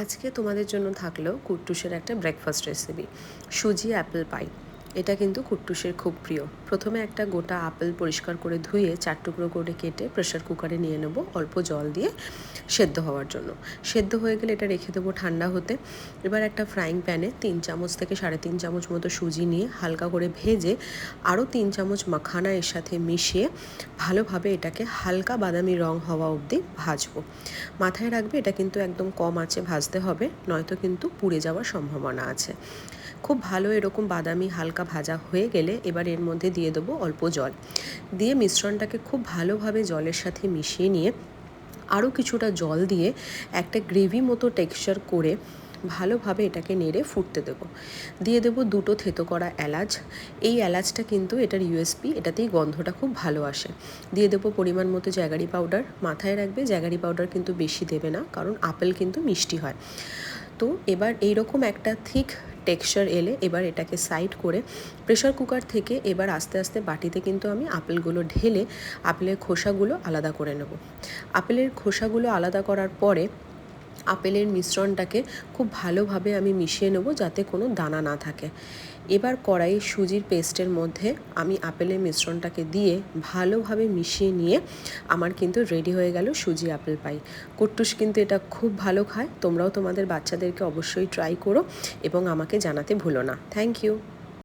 আজকে তোমাদের জন্য থাকলো কুট্টুসের একটা ব্রেকফাস্ট রেসিপি, সুজি অ্যাপেল পাই। এটা কিন্তু কুট্টুসের খুব প্রিয়। প্রথমে একটা গোটা আপেল পরিষ্কার করে ধুয়ে 4 টুকরো করে কেটে প্রেশার কুকারে নিয়ে নেব অল্প জল দিয়ে সেদ্ধ হওয়ার জন্য। সেদ্ধ হয়ে গেলে এটা রেখে দেবো ঠান্ডা হতে। এবার একটা ফ্রাইং প্যানে 3 চামচ থেকে 3.5 চামচ মতো সুজি নিয়ে হালকা করে ভেজে আরও 3 চামচ মাখানা এর সাথে মিশিয়ে ভালোভাবে এটাকে হালকা বাদামি রং হওয়া অবধি ভাজবো। মাথায় রাখবে এটা কিন্তু একদম কম আঁচে ভাজতে হবে, নয়তো কিন্তু পুড়ে যাওয়ার সম্ভাবনা আছে। খুব ভালো এরকম বাদামি হালকা ভাজা হয়ে গেলে এবার এর মধ্যে দিয়ে দেবো অল্প জল দিয়ে মিশ্রণটাকে খুব ভালোভাবে জলের সাথে মিশিয়ে নিয়ে আরও কিছুটা জল দিয়ে একটা গ্রেভি মতো টেক্সচার করে ভালোভাবে এটাকে নেড়ে ফুটতে দেবো। দিয়ে দেবো 2টো থেতো করা এলাচ। এই এলাচটা কিন্তু এটার ইউএসপি, এটাতেই গন্ধটা খুব ভালো আসে। দিয়ে দেবো পরিমাণ মতো জ্যাগারি পাউডার। মাথায় রাখবে জ্যাগারি পাউডার কিন্তু বেশি দেবে না, কারণ আপেল কিন্তু মিষ্টি হয়। তো এবার এইরকম একটা থিক টেক্সচার এলে এবার এটাকে সাইড করে প্রেশার কুকার থেকে এবার আস্তে আস্তে বাটিতে কিন্তু আমি আপেলগুলো ঢেলে আপেলের খোসাগুলো আলাদা করে নেব। আপেলের খোসাগুলো আলাদা করার পরে আপেলের মিশ্রণটাকে খুব ভালোভাবে আমি মিশিয়ে নেব যাতে কোনো দানা না থাকে। এবার কড়াই সুজির পেস্টের মধ্যে আমি আপেলের মিশ্রণটাকে দিয়ে ভালোভাবে মিশিয়ে নিয়ে আমার কিন্তু রেডি হয়ে গেল সুজি আপেল পাই। কুট্টুস কিন্তু এটা খুব ভালো খায়। তোমরাও তোমাদের বাচ্চাদেরকে অবশ্যই ট্রাই করো এবং আমাকে জানাতে ভুলো না। Thank you.